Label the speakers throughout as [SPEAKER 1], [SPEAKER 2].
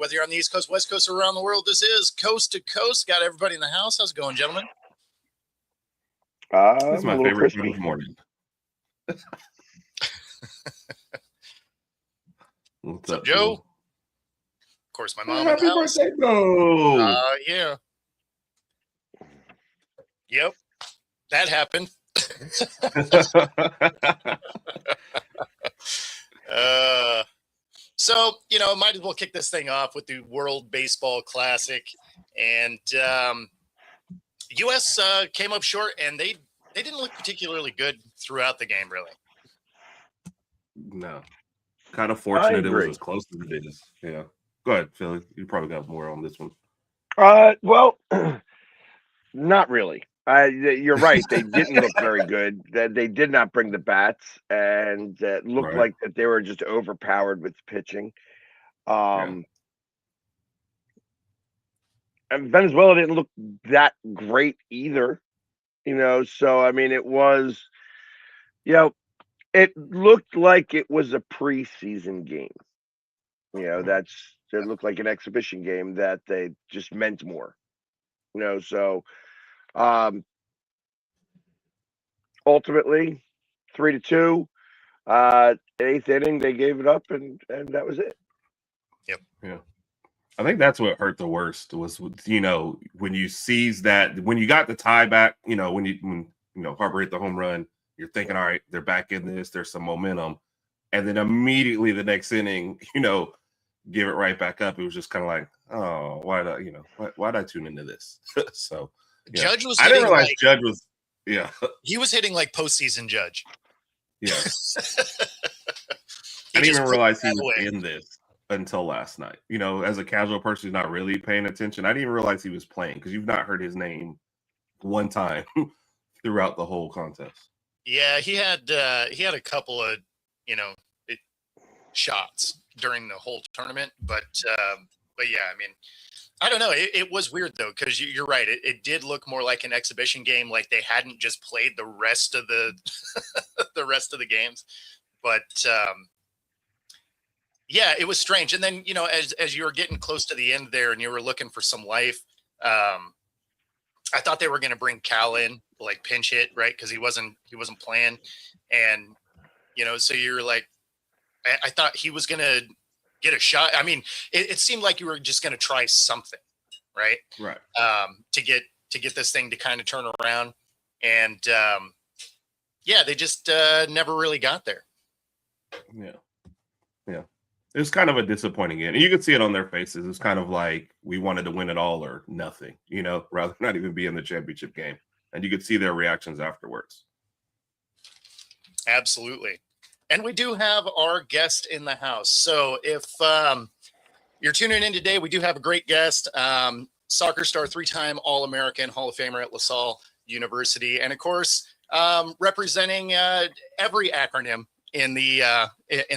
[SPEAKER 1] Whether you're on the East Coast, West Coast, or around the world, this is Coast to Coast. Got everybody in the house. How's it going, gentlemen?
[SPEAKER 2] It's my favorite time of morning.
[SPEAKER 1] What's up, Joe? Of course, my mom.
[SPEAKER 2] Happy birthday, Joe!
[SPEAKER 1] Yeah. Yep, that happened. So, might as well kick this thing off with the World Baseball Classic. And U.S. came up short, and they didn't look particularly good throughout the game, really.
[SPEAKER 2] No. Kind of fortunate it was as close as it is. Yeah. Go ahead, Philly. You probably got more on this one.
[SPEAKER 3] Well, not really. You're right. They didn't look very good. They did not bring the bats, and it looked like that they were just overpowered with pitching. And Venezuela didn't look that great either. So I mean, it was, it looked like it was a preseason game. It looked like an exhibition game that they just meant more. So. Ultimately 3-2, 8th inning, they gave it up and that was it.
[SPEAKER 1] Yep.
[SPEAKER 2] Yeah. I think that's what hurt the worst was, when you seize that, when you got the tie back, when Harper hit the home run, you're thinking, all right, they're back in this, there's some momentum. And then immediately the next inning, give it right back up. It was just kind of like, oh, why'd I tune into this? So yeah.
[SPEAKER 1] Judge was.
[SPEAKER 2] I didn't realize Judge was. Yeah,
[SPEAKER 1] he was hitting like postseason Judge.
[SPEAKER 2] Yeah, I didn't even realize he was in this until last night. As a casual person who's not really paying attention, I didn't even realize he was playing because you've not heard his name one time throughout the whole contest.
[SPEAKER 1] Yeah, he had a couple of shots during the whole tournament, but yeah, I mean. I don't know. It was weird, though, because you're right. It did look more like an exhibition game, like they hadn't just played the rest of the the games. But, yeah, it was strange. And then, as you were getting close to the end there and you were looking for some life, I thought they were going to bring Cal in, like pinch hit, right? Because he wasn't playing. And, so you're like, I thought he was going to get a shot. I mean, it seemed like you were just going to try something, right?
[SPEAKER 2] Right.
[SPEAKER 1] To get this thing to kind of turn around, and yeah, they just never really got there.
[SPEAKER 2] Yeah. It was kind of a disappointing end. You could see it on their faces. It's kind of like we wanted to win it all or nothing, rather than not even be in the championship game. And you could see their reactions afterwards.
[SPEAKER 1] Absolutely. And we do have our guest in the house. So if you're tuning in today, we do have a great guest, soccer star, 3-time All-American, Hall of Famer at LaSalle University. And, of course, representing every acronym in the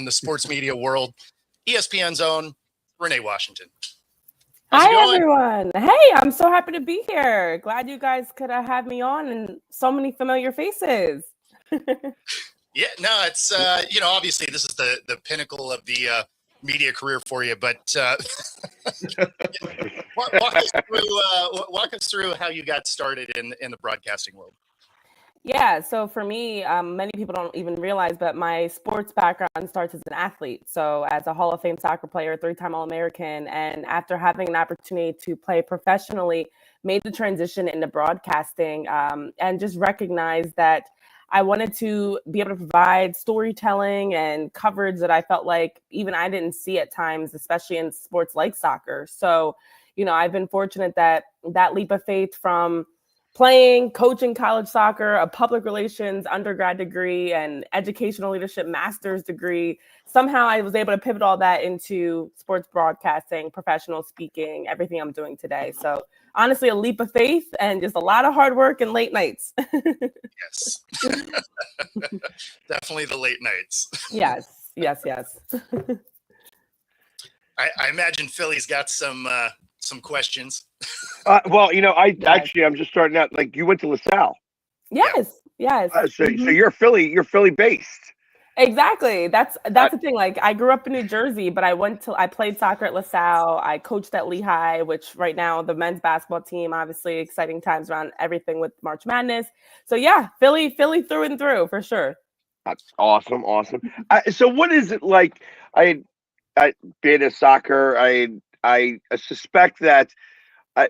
[SPEAKER 1] sports media world, ESPN's own Renee Washington.
[SPEAKER 4] Hi, everyone. Hey, I'm so happy to be here. Glad you guys could have me on and so many familiar faces.
[SPEAKER 1] Yeah, no, it's, obviously this is the pinnacle of the media career for you, but walk us through how you got started in the broadcasting world.
[SPEAKER 4] Yeah, so for me, many people don't even realize, but my sports background starts as an athlete. So as a Hall of Fame soccer player, 3-time All-American, and after having an opportunity to play professionally, made the transition into broadcasting and just recognized that I wanted to be able to provide storytelling and coverage that I felt like even I didn't see at times, especially in sports like soccer. So, I've been fortunate that leap of faith from playing, coaching college soccer, a public relations undergrad degree, and educational leadership master's degree, somehow I was able to pivot all that into sports broadcasting, professional speaking, everything I'm doing today. So honestly, a leap of faith and just a lot of hard work and late nights.
[SPEAKER 1] Yes. Definitely the late nights.
[SPEAKER 4] Yes.
[SPEAKER 1] I imagine Philly's got some questions.
[SPEAKER 3] Well, I'm just starting out. Like, you went to LaSalle.
[SPEAKER 4] Yes.
[SPEAKER 3] So you're Philly based.
[SPEAKER 4] Exactly. That's the thing. Like, I grew up in New Jersey, but I played soccer at LaSalle. I coached at Lehigh, which right now the men's basketball team, obviously exciting times around everything with March Madness. So yeah, Philly through and through for sure.
[SPEAKER 3] Awesome, awesome. So what is it like? I being a soccer, I suspect that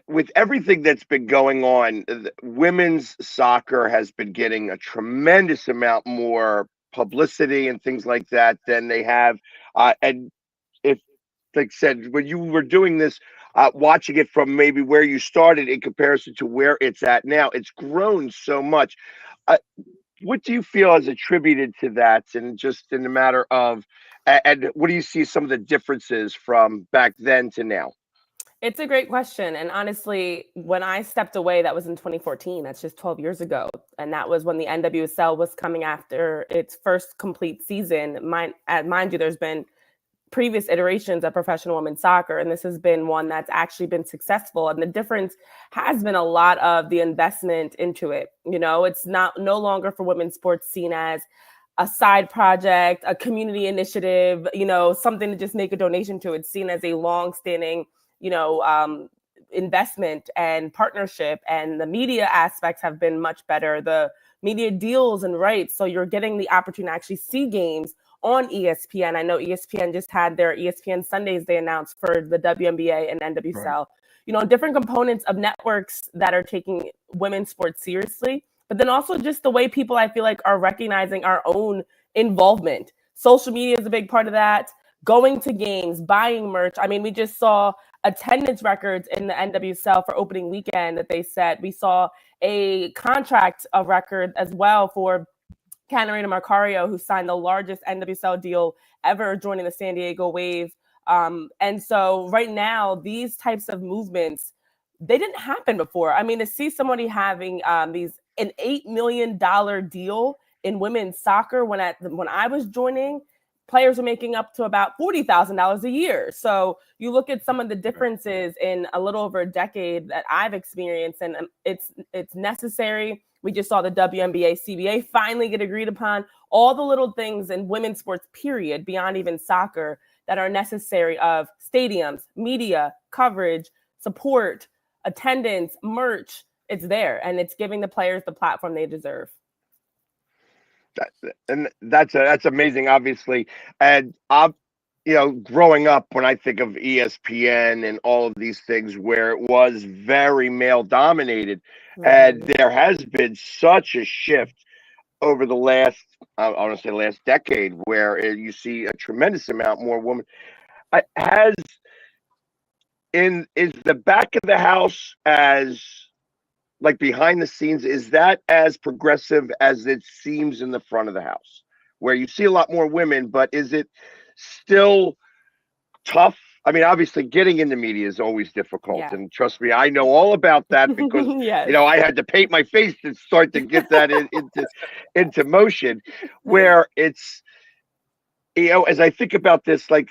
[SPEAKER 3] with everything that's been going on, women's soccer has been getting a tremendous amount more publicity and things like that than they have. And if, like I said, when you were doing this, watching it from maybe where you started in comparison to where it's at now, it's grown so much. Uh, what do you feel is attributed to that, and just in the matter of, and what do you see some of the differences from back then to now?
[SPEAKER 4] It's a great question. And honestly, when I stepped away, that was in 2014. That's just 12 years ago. And that was when the NWSL was coming after its first complete season. Mind you, there's been previous iterations of professional women's soccer, and this has been one that's actually been successful. And the difference has been a lot of the investment into it. You know, it's no longer for women's sports seen as a side project, a community initiative, you know, something to just make a donation to. It's seen as a long-standing, you know, investment and partnership, and the media aspects have been much better. The media deals and rights, so you're getting the opportunity to actually see games on ESPN. I know ESPN just had their ESPN Sundays they announced for the WNBA and NWSL. Right. You know, different components of networks that are taking women's sports seriously, but then also just the way people, I feel like, are recognizing our own involvement. Social media is a big part of that. Going to games, buying merch. I mean, we just saw attendance records in the NWSL for opening weekend that they set. We saw a contract of record as well for Catarina Macario, who signed the largest NWSL deal ever, joining the San Diego Wave. And so right now, these types of movements, they didn't happen before. I mean, to see somebody having an $8 million deal in women's soccer when I was joining, players were making up to about $40,000 a year. So you look at some of the differences in a little over a decade that I've experienced, and it's necessary. We just saw the WNBA, CBA finally get agreed upon. All the little things in women's sports, period, beyond even soccer, that are necessary of stadiums, media, coverage, support, attendance, merch. It's there, and it's giving the players the platform they deserve.
[SPEAKER 3] That's amazing, obviously. And you know, growing up, when I think of ESPN and all of these things where it was very male dominated, and there has been such a shift over the last, I want to say last decade, where you see a tremendous amount more women. Is the back of the house, as like behind the scenes, is that as progressive as it seems in the front of the house, where you see a lot more women, but is it still tough? I mean, obviously getting into media is always difficult. And trust me, I know all about that because,
[SPEAKER 4] yes.
[SPEAKER 3] you know, I had to paint my face to start to get that into motion, where it's, you know, as I think about this, like,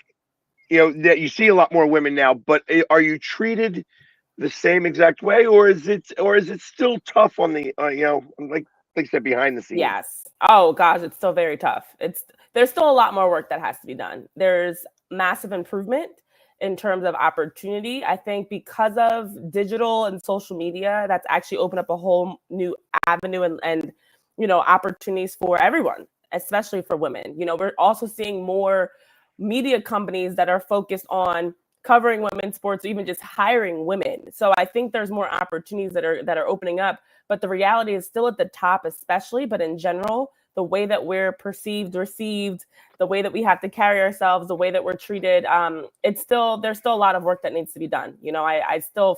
[SPEAKER 3] you know, that you see a lot more women now, but are you treated the same exact way, or is it still tough on the, you know, like I said, behind the scenes?
[SPEAKER 4] Yes. Oh gosh, it's still very tough. There's still a lot more work that has to be done. There's massive improvement in terms of opportunity. I think because of digital and social media, that's actually opened up a whole new avenue and you know, opportunities for everyone, especially for women. You know, we're also seeing more media companies that are focused on covering women's sports, or even just hiring women. So I think there's more opportunities that are opening up. But the reality is still at the top, especially, but in general, the way that we're perceived, received, the way that we have to carry ourselves, the way that we're treated, there's still a lot of work that needs to be done. You know, I still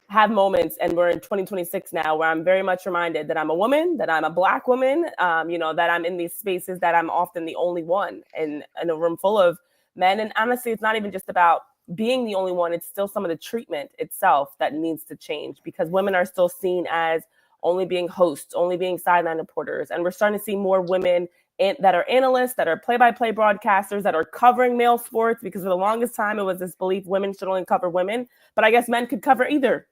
[SPEAKER 4] have moments, and we're in 2026 now, where I'm very much reminded that I'm a woman, that I'm a Black woman, you know, that I'm in these spaces, that I'm often the only one in a room full of men. And honestly, it's not even just about being the only one. It's still some of the treatment itself that needs to change, because women are still seen as only being hosts, only being sideline reporters. And we're starting to see more women that are analysts, that are play-by-play broadcasters, that are covering male sports, because for the longest time it was this belief women should only cover women, but I guess men could cover either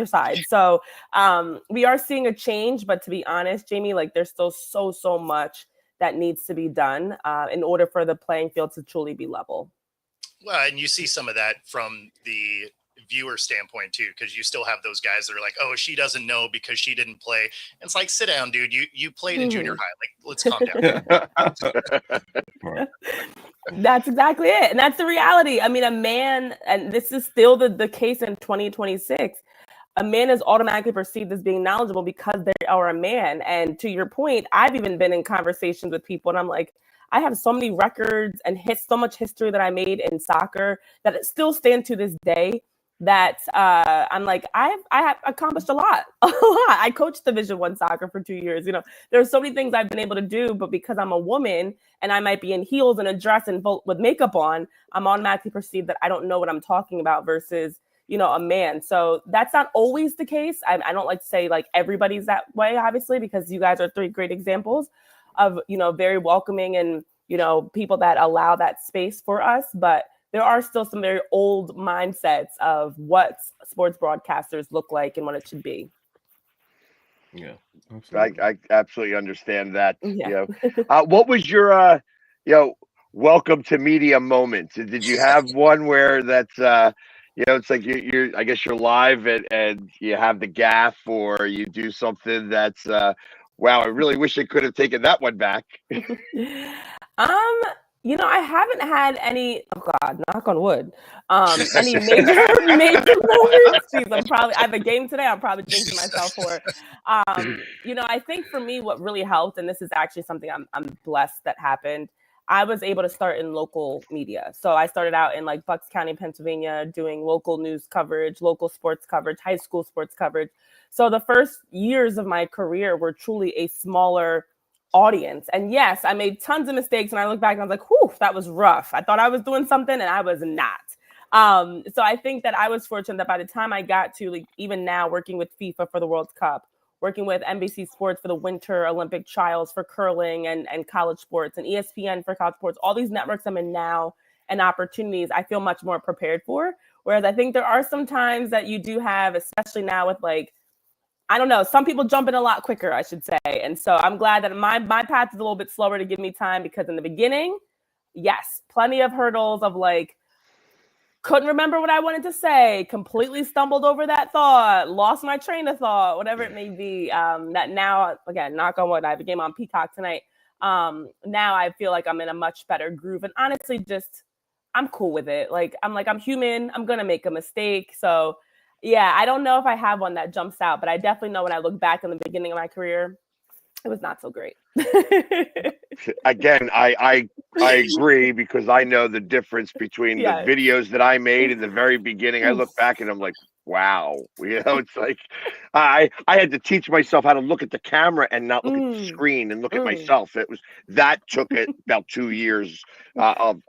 [SPEAKER 4] side. So we are seeing a change, but to be honest, Jamie, like there's still so much that needs to be done in order for the playing field to truly be level.
[SPEAKER 1] Well, and you see some of that from the viewer standpoint too, because you still have those guys that are like, oh, she doesn't know because she didn't play. And it's like, sit down, dude. You played in junior high. Like, let's calm down.
[SPEAKER 4] That's exactly it. And that's the reality. I mean, a man, and this is still the case in 2026, a man is automatically perceived as being knowledgeable because they are a man. And to your point, I've even been in conversations with people and I'm like, I have so many records and so much history that I made in soccer that it still stand to this day that I'm like, I have accomplished a lot. I coached Division I soccer for 2 years. You know, there's so many things I've been able to do, but because I'm a woman and I might be in heels and a dress and with makeup on, I'm automatically perceived that I don't know what I'm talking about versus, you know, a man. So that's not always the case. I don't like to say like everybody's that way, obviously, because you guys are 3 great examples of, you know, very welcoming and, you know, people that allow that space for us. But there are still some very old mindsets of what sports broadcasters look like and what it should be.
[SPEAKER 2] Yeah, absolutely.
[SPEAKER 3] I absolutely understand that.
[SPEAKER 4] Yeah.
[SPEAKER 3] You know, what was your, you know, welcome to media moment? Did you have one where that's, you know, it's like you're I guess you're live and you have the gaff or you do something that's, wow, I really wish I could have taken that one back.
[SPEAKER 4] You know, I haven't had any, oh God, knock on wood, any major moments. Jeez, I have a game today. I'm probably jinxing myself for. You know, I think for me, what really helped, and this is actually something I'm blessed that happened. I was able to start in local media. So I started out in like Bucks County, Pennsylvania, doing local news coverage, local sports coverage, high school sports coverage. So the first years of my career were truly a smaller audience. And yes, I made tons of mistakes. And I look back and I was like, whew, that was rough. I thought I was doing something and I was not. So I think that I was fortunate that by the time I got to, like, even now working with FIFA for the World Cup, working with NBC Sports for the Winter Olympic Trials for curling and college sports, and ESPN for college sports, all these networks I'm in now and opportunities I feel much more prepared for. Whereas I think there are some times that you do have, especially now with like, I don't know, some people jump in a lot quicker, I should say. And so I'm glad that my path is a little bit slower to give me time, because in the beginning, yes, plenty of hurdles of like, couldn't remember what I wanted to say, completely stumbled over that thought, lost my train of thought, whatever it may be. That now, again, knock on wood, I have a game on Peacock tonight. Now I feel like I'm in a much better groove. And honestly, just, I'm cool with it. Like, I'm human. I'm going to make a mistake. So yeah, I don't know if I have one that jumps out, but I definitely know when I look back in the beginning of my career, it was not so great.
[SPEAKER 3] Again, I agree, because I know the difference between the videos that I made in the very beginning. I look back and I'm like, wow, you know, it's like I had to teach myself how to look at the camera and not look at the screen and look at myself. That took it about 2 years of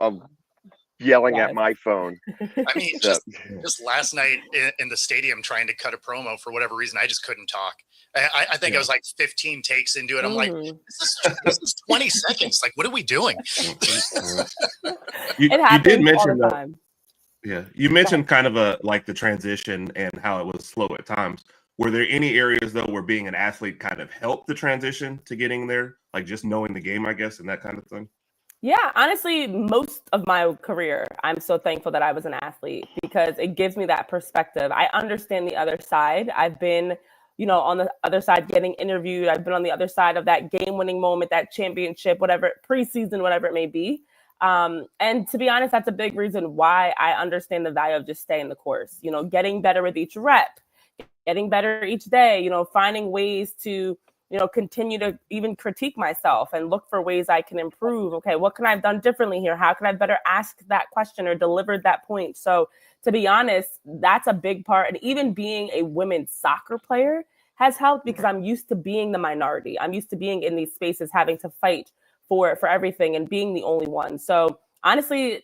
[SPEAKER 3] yelling at my phone.
[SPEAKER 1] I mean, just last night in the stadium trying to cut a promo, for whatever reason, I just couldn't talk. I think I was like 15 takes into it. I'm like, this is 20 seconds. Like, what are we doing?
[SPEAKER 2] You did mention that. Yeah, you mentioned kind of like the transition and how it was slow at times. Were there any areas though where being an athlete kind of helped the transition to getting there, like just knowing the game, I guess, and that kind of thing?
[SPEAKER 4] Yeah, honestly, most of my career, I'm so thankful that I was an athlete, because it gives me that perspective. I understand the other side. I've been, you know, on the other side getting interviewed. I've been on the other side of that game-winning moment, that championship, whatever, preseason, whatever it may be. And to be honest, that's a big reason why I understand the value of just staying the course, you know, getting better with each rep, getting better each day, you know, finding ways to, you know, continue to even critique myself and look for ways I can improve. Okay, what can I have done differently here? How can I better ask that question or deliver that point? So to be honest, that's a big part. And even being a women's soccer player has helped, because I'm used to being the minority. I'm used to being in these spaces, having to fight for everything and being the only one. So honestly,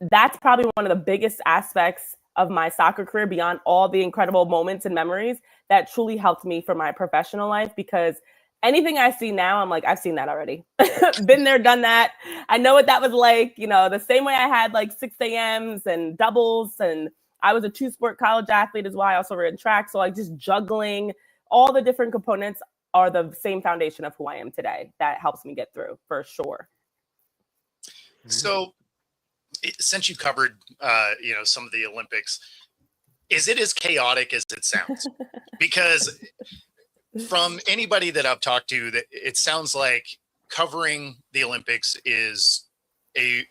[SPEAKER 4] that's probably one of the biggest aspects of my soccer career, beyond all the incredible moments and memories, that truly helped me for my professional life. Because anything I see now, I'm like, I've seen that already. Been there, done that. I know what that was like. You know, the same way I had like 6 a.m.s and doubles, and I was a 2-sport college athlete as well. I also ran track. So like just juggling all the different components. are the same foundation of who I am today. That helps me get through for sure.
[SPEAKER 1] So since you covered, some of the Olympics, is it as chaotic as it sounds? Because from anybody that I've talked to, that it sounds like covering the Olympics is a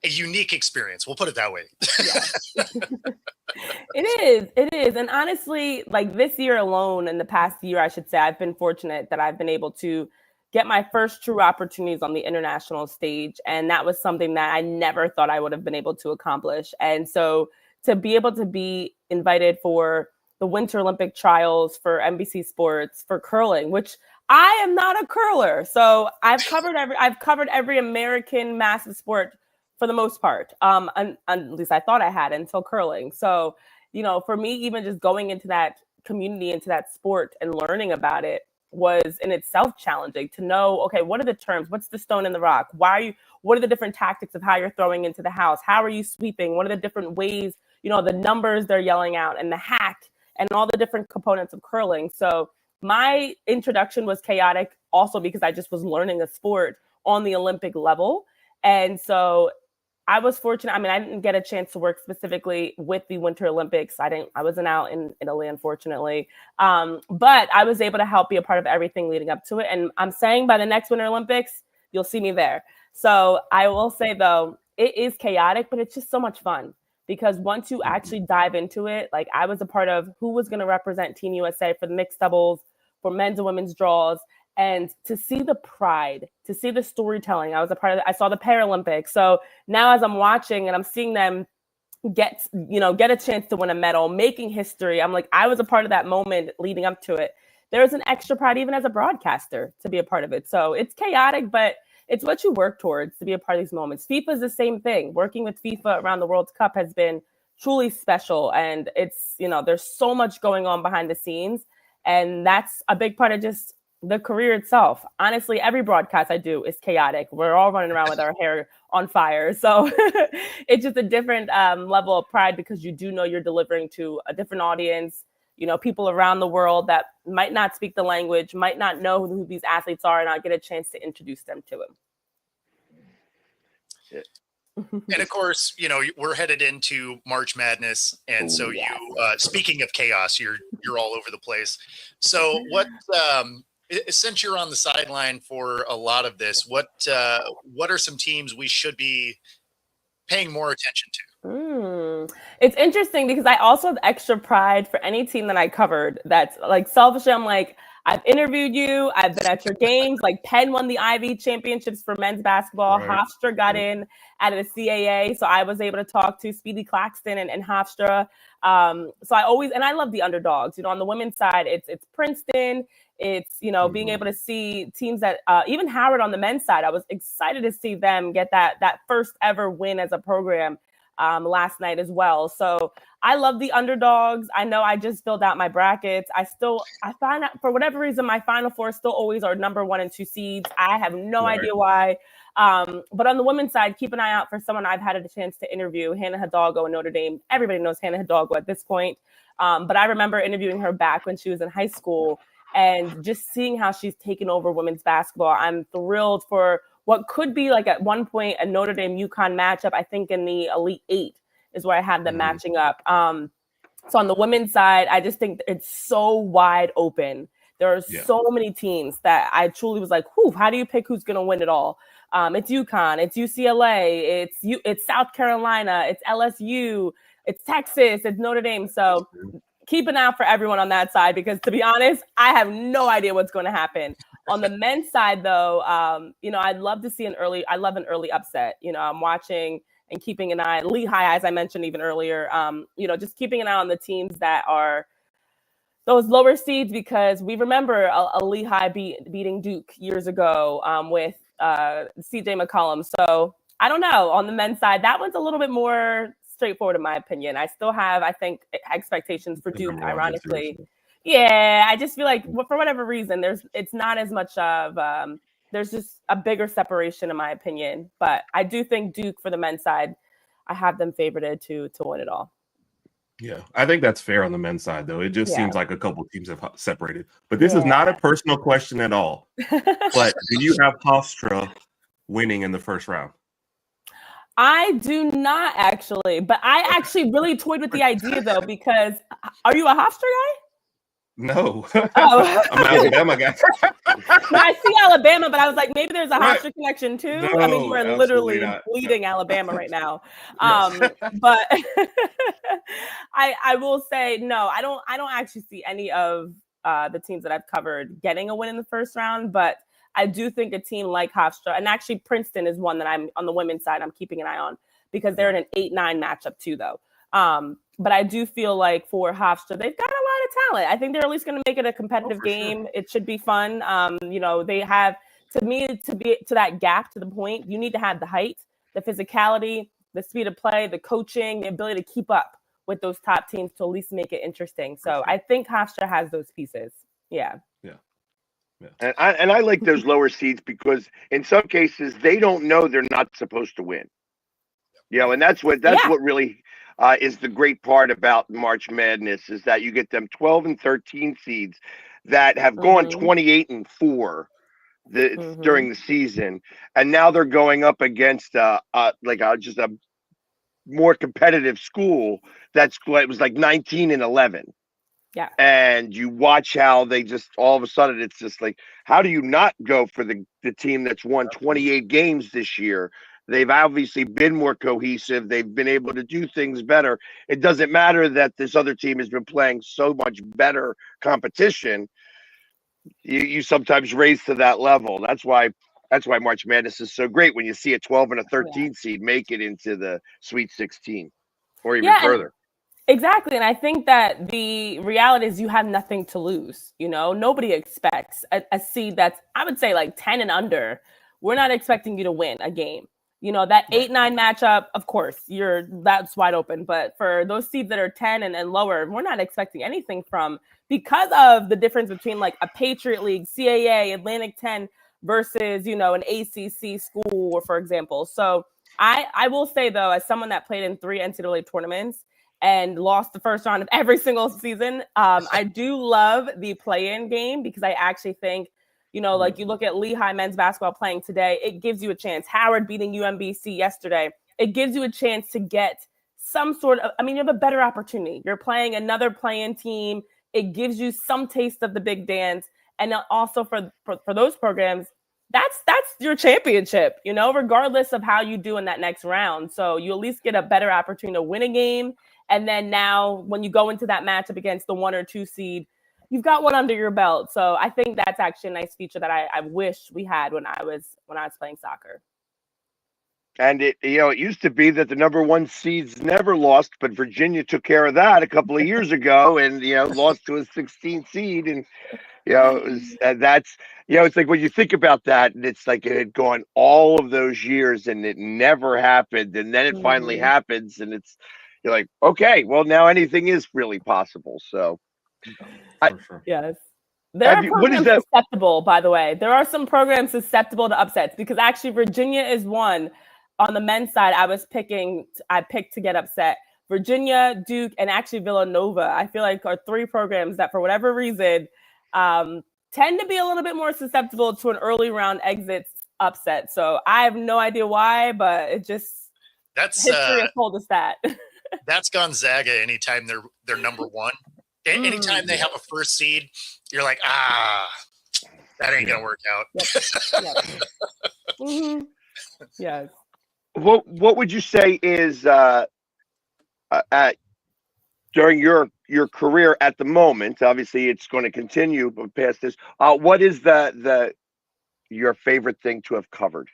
[SPEAKER 1] unique experience. We'll put it that way.
[SPEAKER 4] It is. And honestly, like this year alone, in the past year, I should say, I've been fortunate that I've been able to get my first true opportunities on the international stage. And that was something that I never thought I would have been able to accomplish. And so to be able to be invited for the Winter Olympic trials for NBC Sports for curling, which I am not a curler. So I've covered every American massive sport for the most part. And at least I thought I had until curling. So, for me, even just going into that community, into that sport and learning about it was in itself challenging to know, okay, what are the terms? What's the stone in the rock? What are the different tactics of how you're throwing into the house? How are you sweeping? What are the different ways, the numbers they're yelling out and the hack and all the different components of curling. So my introduction was chaotic also because I just was learning a sport on the Olympic level. And so I was fortunate. I mean, I didn't get a chance to work specifically with the Winter Olympics. I wasn't out in Italy, unfortunately. But I was able to help be a part of everything leading up to it. And I'm saying by the next Winter Olympics, you'll see me there. So I will say, though, it is chaotic, but it's just so much fun. Because once you actually dive into it, like I was a part of who was going to represent Team USA for the mixed doubles, for men's and women's draws, and to see the pride, to see the storytelling. I was a part of it. I saw the Paralympics. So now as I'm watching and I'm seeing them get a chance to win a medal, making history, I'm like, I was a part of that moment leading up to it. There's an extra pride even as a broadcaster to be a part of it. So it's chaotic, but it's what you work towards to be a part of these moments. FIFA is the same thing. Working with FIFA around the World Cup has been truly special. And it's, there's so much going on behind the scenes. And that's a big part of just the career itself. Honestly, every broadcast I do is chaotic. We're all running around with our hair on fire. So it's just a different level of pride because you do know you're delivering to a different audience, people around the world that might not speak the language, might not know who these athletes are, and I get a chance to introduce them to them.
[SPEAKER 1] And of course, we're headed into March Madness, and so you, speaking of chaos, you're all over the place. So what, since you're on the sideline for a lot of this, what are some teams we should be paying more attention to?
[SPEAKER 4] It's interesting because I also have extra pride for any team that I covered. That's like selfishly, I'm like, I've interviewed you. I've been at your games. Like Penn won the Ivy championships for men's basketball.
[SPEAKER 2] Right.
[SPEAKER 4] Hofstra got in out of the CAA. So I was able to talk to Speedy Claxton and Hofstra. So I love the underdogs. On the women's side, it's Princeton. It's, being able to see teams that even Howard on the men's side, I was excited to see them get that first ever win as a program last night as well. So I love the underdogs. I know I just filled out my brackets. I find out for whatever reason, my Final Four still always are number 1 and 2 seeds. I have no idea why. But on the women's side, keep an eye out for someone I've had a chance to interview, Hannah Hidalgo in Notre Dame. Everybody knows Hannah Hidalgo at this point. But I remember interviewing her back when she was in high school and just seeing how she's taken over women's basketball. I'm thrilled for what could be like at one point a Notre Dame UConn matchup. I think in the Elite 8 is where I have them matching up. So on the women's side, I just think it's so wide open. There are so many teams that I truly was like, how do you pick who's going to win it all? It's UConn, it's UCLA, it's South Carolina, it's LSU, it's Texas, it's Notre Dame. So keep an eye out for everyone on that side, because to be honest, I have no idea what's going to happen. On the men's side, though, I'd love to see an early upset. I'm watching and keeping an eye. Lehigh, as I mentioned even earlier, just keeping an eye on the teams that are those lower seeds, because we remember a Lehigh beating Duke years ago with CJ McCollum. So I don't know. On the men's side, that one's a little bit more straightforward in my opinion. I still have, I think, expectations for Duke, ironically. Yeah, I just feel like for whatever reason, it's not as much of there's just a bigger separation in my opinion. But I do think Duke for the men's side, I have them favorited to win it all.
[SPEAKER 2] Yeah, I think that's fair on the men's side, though. It just
[SPEAKER 4] Yeah.
[SPEAKER 2] seems like a couple teams have separated. But this is
[SPEAKER 4] Yeah.
[SPEAKER 2] not a personal question at all. But do you have Hofstra winning in the first round?
[SPEAKER 4] I do not actually, but I actually really toyed with the idea though, because are you a Hofstra guy?
[SPEAKER 2] No.
[SPEAKER 4] Oh.
[SPEAKER 2] I'm an Alabama guy.
[SPEAKER 4] No, I see Alabama, but I was like, maybe there's a
[SPEAKER 2] Right.
[SPEAKER 4] Hofstra connection too.
[SPEAKER 2] No,
[SPEAKER 4] I mean, you are
[SPEAKER 2] absolutely
[SPEAKER 4] literally
[SPEAKER 2] not.
[SPEAKER 4] bleeding Alabama right now.
[SPEAKER 2] Yes.
[SPEAKER 4] But I will say no. I don't actually see any of the teams that I've covered getting a win in the first round, but I do think a team like Hofstra, and actually Princeton is one that I'm on the women's side, I'm keeping an eye on because they're in an 8-9 matchup too, though. But I do feel like for Hofstra, they've got a lot of talent. I think they're at least going to make it a competitive game. Sure. It should be fun. They have, to me, to be to that gap to the point, you need to have the height, the physicality, the speed of play, the coaching, the ability to keep up with those top teams to at least make it interesting. So I think Hofstra has those pieces. Yeah.
[SPEAKER 3] And I like those lower seeds because in some cases they don't know they're not supposed to win. And that's what really is the great part about March Madness is that you get them 12 and 13 seeds that have gone 28-4 during the season, and now they're going up against just a more competitive school it was like 19-11.
[SPEAKER 4] Yeah.
[SPEAKER 3] And you watch how they just all of a sudden it's just like, how do you not go for the team that's won 28 games this year? They've obviously been more cohesive. They've been able to do things better. It doesn't matter that this other team has been playing so much better competition. You sometimes raise to that level. That's why March Madness is so great when you see a 12 and a 13 seed make it into the Sweet 16 or even further.
[SPEAKER 4] Exactly. And I think that the reality is you have nothing to lose. Nobody expects a seed that's, I would say, like 10 and under. We're not expecting you to win a game. That 8-9 matchup, of course, that's wide open. But for those seeds that are 10 and lower, we're not expecting anything from, because of the difference between like a Patriot League, CAA, Atlantic 10 versus, an ACC school, for example. So I will say, though, as someone that played in 3 NCAA tournaments and lost the first round of every single season, I do love the play-in game because I actually think, like you look at Lehigh men's basketball playing today, it gives you a chance. Howard beating UMBC yesterday, it gives you a chance to get some sort of, you have a better opportunity. You're playing another play-in team. It gives you some taste of the big dance. And also for those programs, that's your championship, regardless of how you do in that next round. So you at least get a better opportunity to win a game. And then now when you go into that matchup against the 1 or 2 seed, you've got one under your belt. So I think that's actually a nice feature that I wish we had when I was playing soccer.
[SPEAKER 3] And it used to be that the number 1 seeds never lost, but Virginia took care of that a couple of years ago and, lost to a 16th seed. And, it's like when you think about that and it's like it had gone all of those years and it never happened. And then it finally happens and you're like, okay, well, now anything is really possible. So.
[SPEAKER 4] Yes. There are programs susceptible, by the way. There are some programs susceptible to upsets because actually Virginia is one. On the men's side, I picked to get upset. Virginia, Duke, and actually Villanova, I feel like are 3 programs that for whatever reason tend to be a little bit more susceptible to an early round exit upset. So I have no idea why, but it just history has told us that.
[SPEAKER 1] That's Gonzaga anytime they're number 1. Anytime they have a first seed, you're like, that ain't gonna work out.
[SPEAKER 4] Yep. Yes.
[SPEAKER 3] What would you say is during your career at the moment? Obviously, it's going to continue past this. What is your favorite thing to have covered?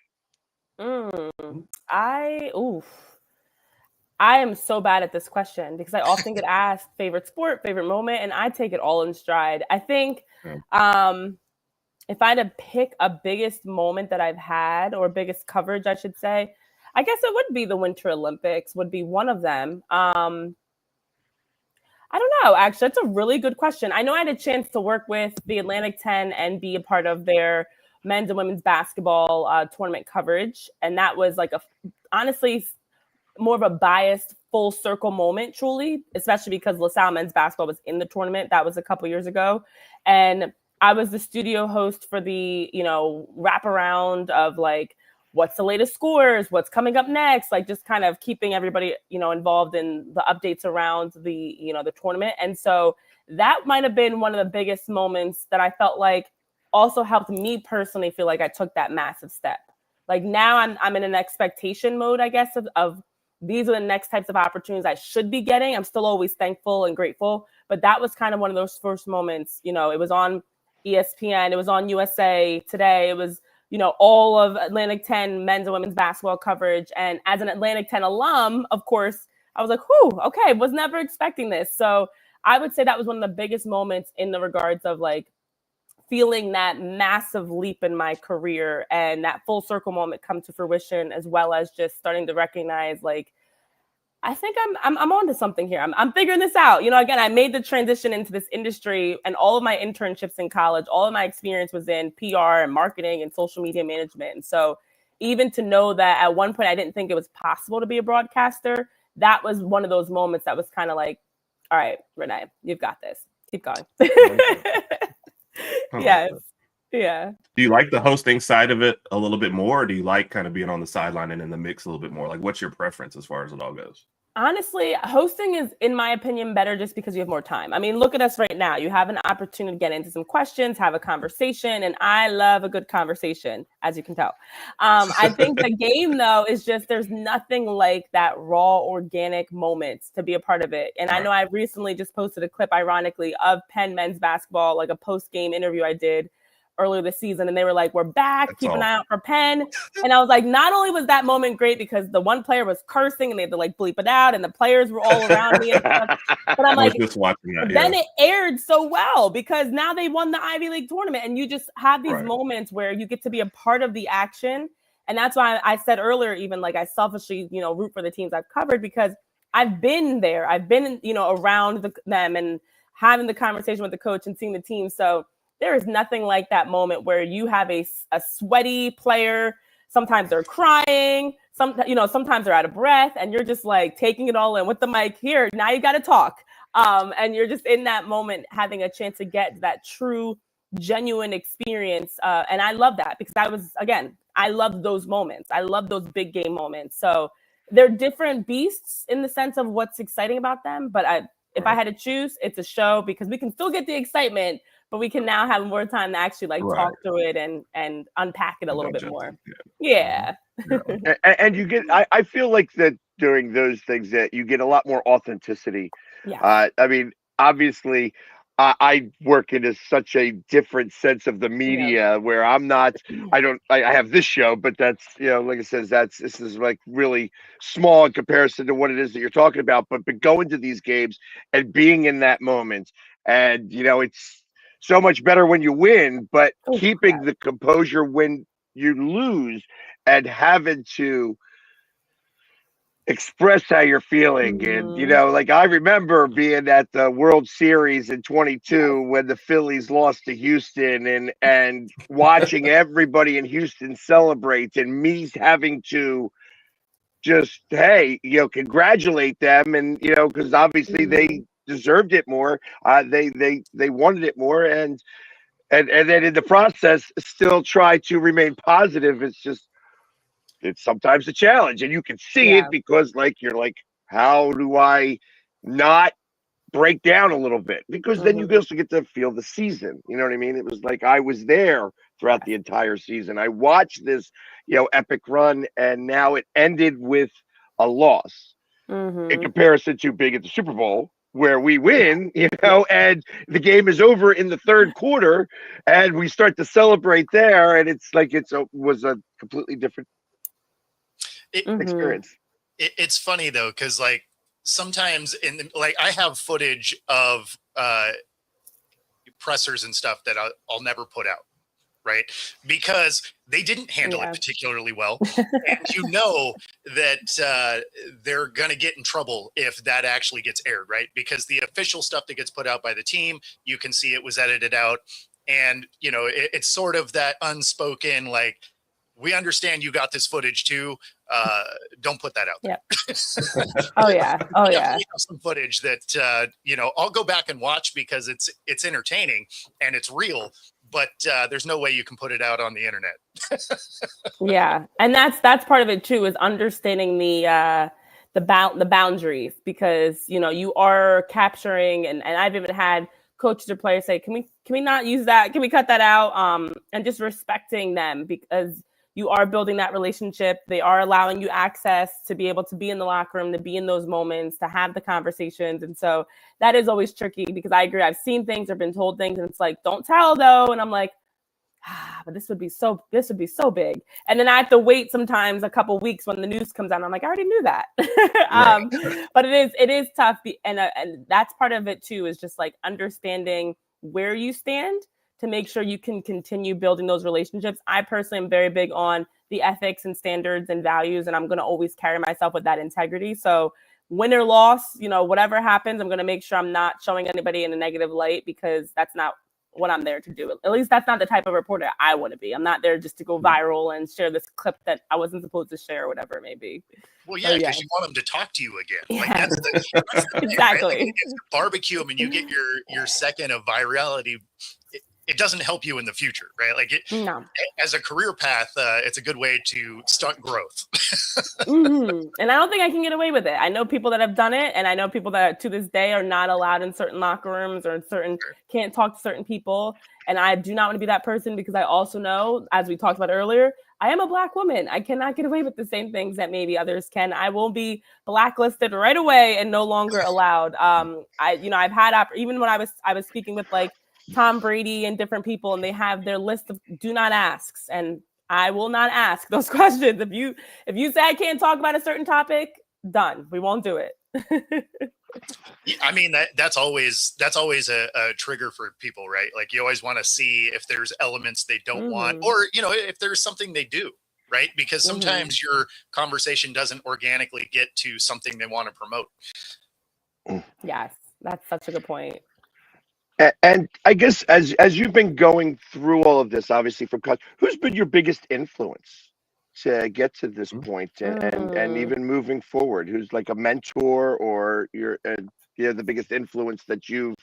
[SPEAKER 4] I am so bad at this question because I often get asked favorite sport, favorite moment, and I take it all in stride. I think if I had to pick a biggest moment that I've had or biggest coverage, I should say, I guess it would be the Winter Olympics would be one of them. I don't know, actually, that's a really good question. I know I had a chance to work with the Atlantic 10 and be a part of their men's and women's basketball tournament coverage. And that was like honestly, more of a biased full circle moment, truly, especially because LaSalle men's basketball was in the tournament. That was a couple years ago. And I was the studio host for the, wraparound of like, what's the latest scores, what's coming up next, like just kind of keeping everybody, involved in the updates around the, the tournament. And so that might have been one of the biggest moments that I felt like also helped me personally feel like I took that massive step. Like now I'm in an expectation mode, I guess, of these are the next types of opportunities I should be getting. I'm still always thankful and grateful, but that was kind of one of those first moments. It was on ESPN, it was on USA Today, it was, all of Atlantic 10 men's and women's basketball coverage. And as an Atlantic 10 alum, of course, I was like, whew, okay, was never expecting this. So I would say that was one of the biggest moments in the regards of like feeling that massive leap in my career and that full circle moment come to fruition, as well as just starting to recognize like, I think I'm onto something here. I'm figuring this out. Again, I made the transition into this industry, and all of my internships in college, all of my experience was in PR and marketing and social media management. And so even to know that at one point I didn't think it was possible to be a broadcaster, that was one of those moments that was kind of like, all right, Renee, you've got this. Keep going. Yes. Yeah.
[SPEAKER 2] Do you like the hosting side of it a little bit more, or do you like kind of being on the sideline and in the mix a little bit more? Like, what's your preference as far as it all goes?
[SPEAKER 4] Honestly, hosting is, in my opinion, better just because you have more time. I mean, look at us right now. You have an opportunity to get into some questions, have a conversation, and I love a good conversation, as you can tell. I think the game, though, is just there's nothing like that raw, organic moments to be a part of it. And I know I recently just posted a clip, ironically, of Penn men's basketball, like a post-game interview I did earlier this season, and they were like, we're back, keep an eye out for Penn. And I was like, not only was that moment great because the one player was cursing and they had to like bleep it out and the players were all around me and stuff, but I'm like,
[SPEAKER 2] just watching that,
[SPEAKER 4] then it aired so well because now they won the Ivy League tournament, and you just have these moments where you get to be a part of the action. And that's why I said earlier, even like I selfishly, root for the teams I've covered because I've been there. I've been, around them and having the conversation with the coach and seeing the team. So there is nothing like that moment where you have a sweaty player. Sometimes they're crying. Sometimes they're out of breath, and you're just like taking it all in with the mic. Here, now you got to talk, and you're just in that moment having a chance to get that true, genuine experience. And I love that because I love those moments. I love those big game moments. So they're different beasts in the sense of what's exciting about them. But if I had to choose, it's a show because we can still get the excitement, but we can now have more time to actually talk through it and unpack it a little bit more. Yeah.
[SPEAKER 3] And you get, I feel like that during those things that you get a lot more authenticity.
[SPEAKER 4] Yeah.
[SPEAKER 3] I mean, obviously, I work in such a different sense of the media where I'm not, I have this show, but that's, like I said, this is like really small in comparison to what it is that you're talking about. But going to these games and being in that moment, and, it's so much better when you win, but keeping the composure when you lose and having to express how you're feeling. And, like I remember being at the World Series in 22 when the Phillies lost to Houston and watching everybody in Houston celebrate and me having to just, hey, congratulate them. And, because obviously they deserved it more. They wanted it more. And then in the process, still try to remain positive. It's sometimes a challenge, and you can see it because you're like, how do I not break down a little bit? Because then you also get to feel the season. You know what I mean? It was like I was there throughout the entire season. I watched this, epic run, and now it ended with a loss in comparison to being at the Super Bowl where we win, and the game is over in the third quarter and we start to celebrate there. And it's like, was a completely different experience.
[SPEAKER 1] It's funny though, because sometimes I have footage of pressers and stuff that I'll never put out, right? Because they didn't handle it particularly well. And that they're going to get in trouble if that actually gets aired, right? Because the official stuff that gets put out by the team, you can see it was edited out. And, it's sort of that unspoken, we understand you got this footage too. Don't put that out there.
[SPEAKER 4] Oh yeah. Oh
[SPEAKER 1] We
[SPEAKER 4] yeah.
[SPEAKER 1] definitely have some footage that I'll go back and watch because it's entertaining and it's real, but there's no way you can put it out on the internet.
[SPEAKER 4] Yeah, and that's part of it too, is understanding the boundaries, because you are capturing, and I've even had coaches or players say, can we not use that? Can we cut that out? And just respecting them, because you are building that relationship. They are allowing you access to be able to be in the locker room, to be in those moments, to have the conversations. And so that is always tricky, because I agree. I've seen things or been told things and it's like, don't tell though. And I'm like, but this would be so big. And then I have to wait sometimes a couple weeks when the news comes out. I'm like, I already knew that. But it is tough. And that's part of it too, is just like understanding where you stand to make sure you can continue building those relationships. I personally am very big on the ethics and standards and values, and I'm going to always carry myself with that integrity. So win or loss, whatever happens, I'm going to make sure I'm not showing anybody in a negative light, because that's not what I'm there to do. At least that's not the type of reporter I want to be. I'm not there just to go viral and share this clip that I wasn't supposed to share, or whatever it may be.
[SPEAKER 1] Well, yeah, because you want them to talk to you again. Like,
[SPEAKER 4] Yeah.
[SPEAKER 1] that's the thing,
[SPEAKER 4] Exactly.
[SPEAKER 1] right? Like, if you barbecue them and you get your second of virality, it doesn't help you in the future, right? Like,
[SPEAKER 4] No.
[SPEAKER 1] as a career path, it's a good way to stunt growth.
[SPEAKER 4] And I don't think I can get away with it. I know people that have done it, and I know people that to this day are not allowed in certain locker rooms, or can't talk to certain people. And I do not want to be that person, because I also know, as we talked about earlier, I am a Black woman. I cannot get away with the same things that maybe others can. I will be blacklisted right away and no longer allowed. I've had even when I was speaking with like Tom Brady and different people, and they have their list of do not asks, and I will not ask those questions. If you say I can't talk about a certain topic, done. We won't do it.
[SPEAKER 1] I mean, that's always a trigger for people, right? Like, you always want to see if there's elements they don't want, or if there's something they do, right? Because sometimes your conversation doesn't organically get to something they want to promote.
[SPEAKER 4] Yes, that's such a good point.
[SPEAKER 3] And I guess as you've been going through all of this, obviously from college, who's been your biggest influence to get to this point, and even moving forward? Who's like a mentor, or the biggest influence that you've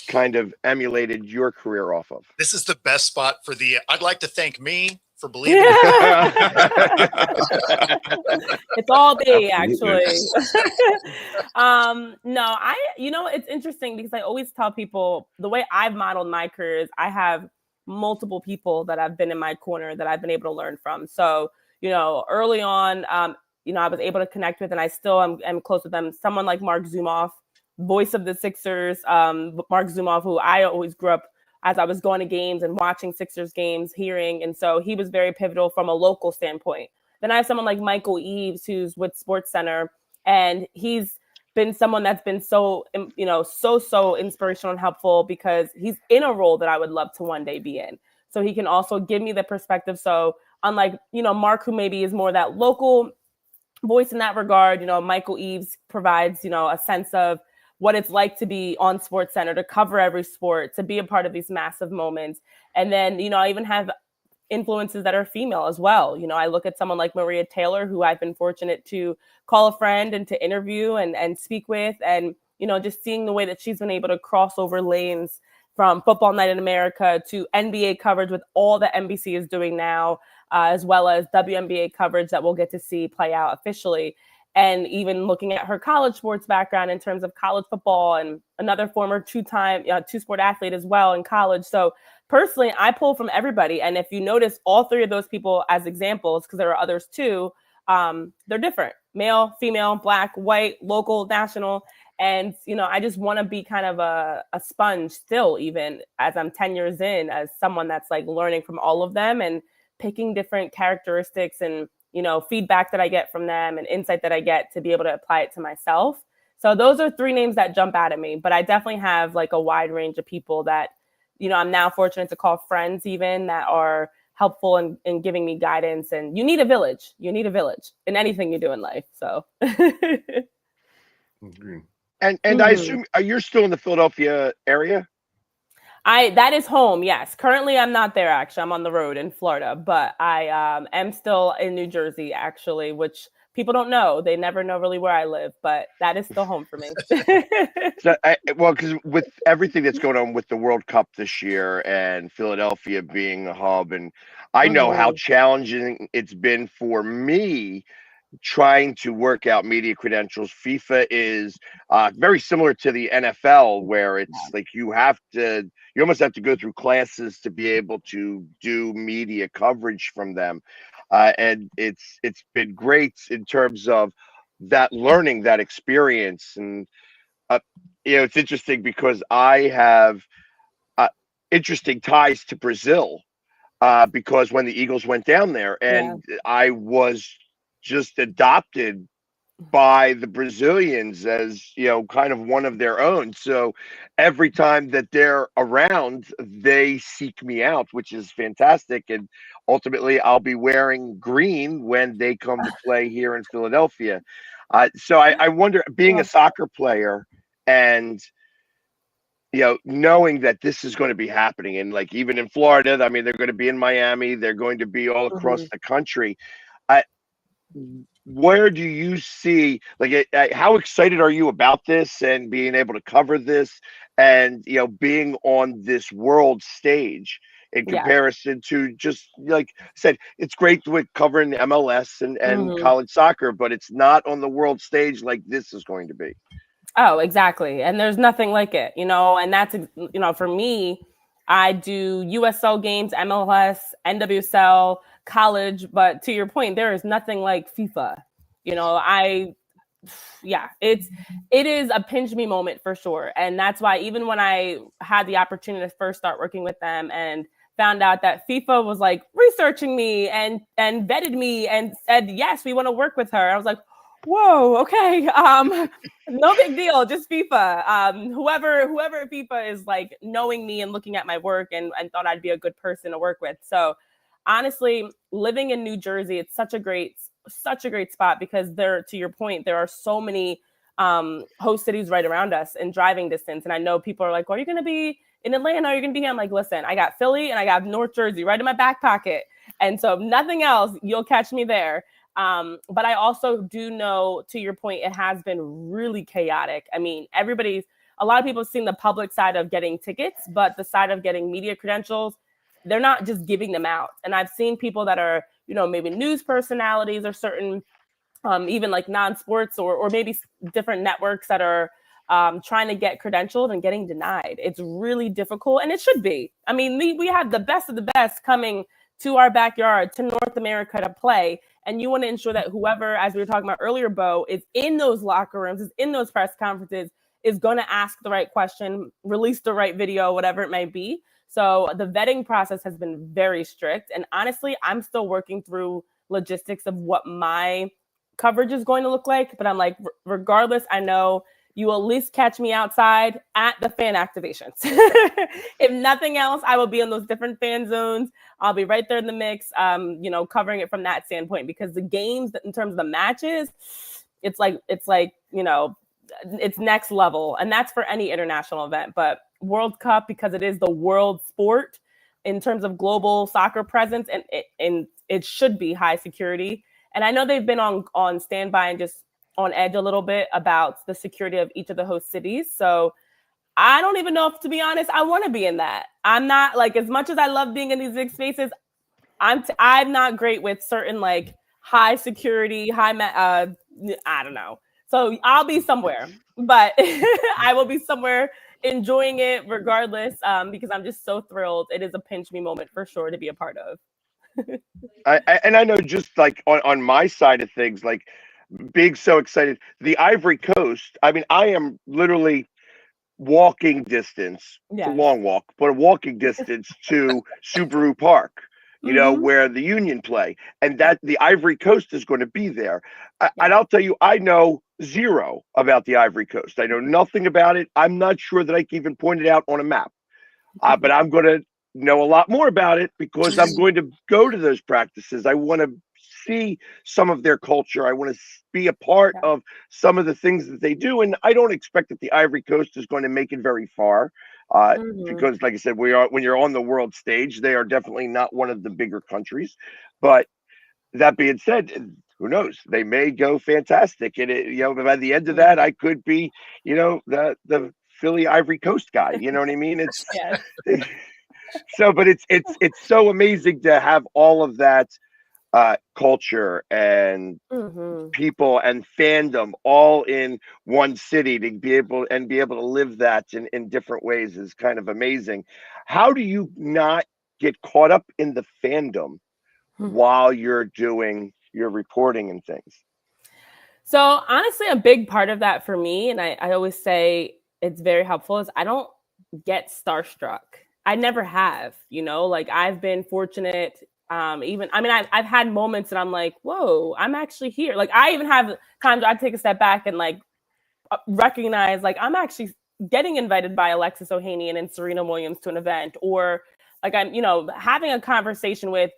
[SPEAKER 3] kind of emulated your career off of?
[SPEAKER 1] This is the best spot for I'd like to thank me for believing.
[SPEAKER 4] It's all me, actually. No, it's interesting, because I always tell people the way I've modeled my career is I have multiple people that have been in my corner that I've been able to learn from. So, early on, I was able to connect with, and I still am close with them. Someone like Mark Zumoff, voice of the Sixers, Mark Zumoff, who I always grew up as I was going to games and watching Sixers games, hearing. And so he was very pivotal from a local standpoint. Then I have someone like Michael Eaves, who's with SportsCenter, and he's been someone that's been so inspirational and helpful, because he's in a role that I would love to one day be in. So he can also give me the perspective. So unlike, Mark, who maybe is more that local voice in that regard, Michael Eaves provides, a sense of what it's like to be on SportsCenter, to cover every sport, to be a part of these massive moments. And then, I even have influences that are female as well. I look at someone like Maria Taylor, who I've been fortunate to call a friend and to interview and speak with. And, just seeing the way that she's been able to cross over lanes from Football Night in America to NBA coverage with all that NBC is doing now, as well as WNBA coverage that we'll get to see play out officially. And even looking at her college sports background in terms of college football, and another former two-sport athlete as well in college. So personally, I pull from everybody. And if you notice all three of those people as examples, because there are others too, they're different: male, female, Black, white, local, national. And, I just want to be kind of a sponge still, even as I'm 10 years in, as someone that's like learning from all of them and picking different characteristics and feedback that I get from them and insight that I get to be able to apply it to myself. So those are three names that jump out at me, but I definitely have like a wide range of people that, I'm now fortunate to call friends, even, that are helpful in giving me guidance. And you need a village in anything you do in life. So.
[SPEAKER 3] And I assume you're still in the Philadelphia area?
[SPEAKER 4] That is home. Yes. Currently, I'm not there. Actually, I'm on the road in Florida, but I am still in New Jersey. Actually, which people don't know. They never know really where I live, but that is still home for me.
[SPEAKER 3] So, well, because with everything that's going on with the World Cup this year and Philadelphia being a hub, and I know how
[SPEAKER 4] Mhm.
[SPEAKER 3] challenging it's been for me trying to work out media credentials. FIFA is very similar to the NFL, where it's like you almost have to go through classes to be able to do media coverage from them, and it's been great in terms of that learning, that experience, and uh, it's interesting because I have uh, interesting ties to Brazil because when the Eagles went down there,
[SPEAKER 4] Yeah.
[SPEAKER 3] and I was just adopted by the Brazilians as kind of one of their own. So every time that they're around, they seek me out, which is fantastic. And ultimately, I'll be wearing green when they come to play here in Philadelphia. So I wonder, being a
[SPEAKER 4] Well,
[SPEAKER 3] soccer player and knowing that this is going to be happening, and like even in Florida, I mean, they're going to be in Miami, they're going to be all across
[SPEAKER 4] mhm.
[SPEAKER 3] the country. I, where do you see, like, how excited are you about this and being able to cover this, and being on this world stage in
[SPEAKER 4] Yeah.
[SPEAKER 3] comparison to, just like I said, it's great with covering the MLS and
[SPEAKER 4] Mhm.
[SPEAKER 3] college soccer, but it's not on the world stage like this is going to be.
[SPEAKER 4] Oh, exactly. And there's nothing like it, and that's, for me, I do USL games, MLS, NWSL, college, but to your point, there is nothing like FIFA. Yeah, it is a pinch me moment for sure. And that's why even when I had the opportunity to first start working with them and found out that FIFA was like researching me and vetted me and said, yes, we want to work with her. I was like, whoa, okay. No big deal, just FIFA. Whoever at FIFA is like knowing me and looking at my work and thought I'd be a good person to work with. So honestly, living in New Jersey, it's such a great spot because there, to your point, there are so many host cities right around us in driving distance. And I know people are like, well, are you going to be in Atlanta? Are you going to be here? I'm like, listen, I got Philly and I got North Jersey right in my back pocket. And so if nothing else, you'll catch me there. But I also do know, to your point, it has been really chaotic. I mean, a lot of people have seen the public side of getting tickets, but the side of getting media credentials, they're not just giving them out. And I've seen people that are, maybe news personalities or certain, even like non-sports or maybe different networks that are trying to get credentialed and getting denied. It's really difficult, and it should be. I mean, we have the best of the best coming to our backyard, to North America to play. And you want to ensure that whoever, as we were talking about earlier, Bo, is in those locker rooms, is in those press conferences, is going to ask the right question, release the right video, whatever it might be. So the vetting process has been very strict. And honestly, I'm still working through logistics of what my coverage is going to look like. But I'm like, regardless, I know you will at least catch me outside at the fan activations. If nothing else, I will be in those different fan zones. I'll be right there in the mix, covering it from that standpoint, because the games, in terms of the matches, it's like, it's next level. And that's for any international event. But World Cup, because it is the world sport in terms of global soccer presence, and it should be high security. And I know they've been on standby and just on edge a little bit about the security of each of the host cities. So I don't even know if, to be honest, I want to be in that. I'm not, like, as much as I love being in these big spaces, I'm not great with certain like high security, I don't know. So I'll be somewhere, but I will be somewhere enjoying it regardless, because I'm just so thrilled. It is a pinch me moment for sure to be a part of.
[SPEAKER 3] I know, just like on my side of things, like being so excited, the Ivory Coast. I mean, I am literally walking distance. It's a
[SPEAKER 4] Yes.
[SPEAKER 3] long walk, but a walking distance to Subaru Park,
[SPEAKER 4] Mm-hmm.
[SPEAKER 3] where the Union play, and that the Ivory Coast is going to be there. And
[SPEAKER 4] Yeah.
[SPEAKER 3] I'll tell you, I know zero about the Ivory Coast. I know nothing about it. I'm not sure that I can even point it out on a map. But I'm going to know a lot more about it because I'm going to go to those practices. I want to see some of their culture. I want to be a part of some of the things that they do. And I don't expect that the Ivory Coast is going to make it very far. Because like I said, when you're on the world stage, they are definitely not one of the bigger countries. But that being said, who knows? They may go fantastic. And by the end of that, I could be, the Philly Ivory Coast guy. You know what I mean? It's so, but it's so amazing to have all of that culture and people and fandom all in one city to be able to live that in different ways is kind of amazing. How do you not get caught up in the fandom while you're doing your reporting and things?
[SPEAKER 4] So honestly, a big part of that for me, and I always say it's very helpful, is I don't get starstruck. I never have, like I've been fortunate. I've had moments that I'm like, whoa, I'm actually here. Like I even have times I take a step back and like recognize like I'm actually getting invited by Alexis Ohanian and Serena Williams to an event, or like I'm, having a conversation with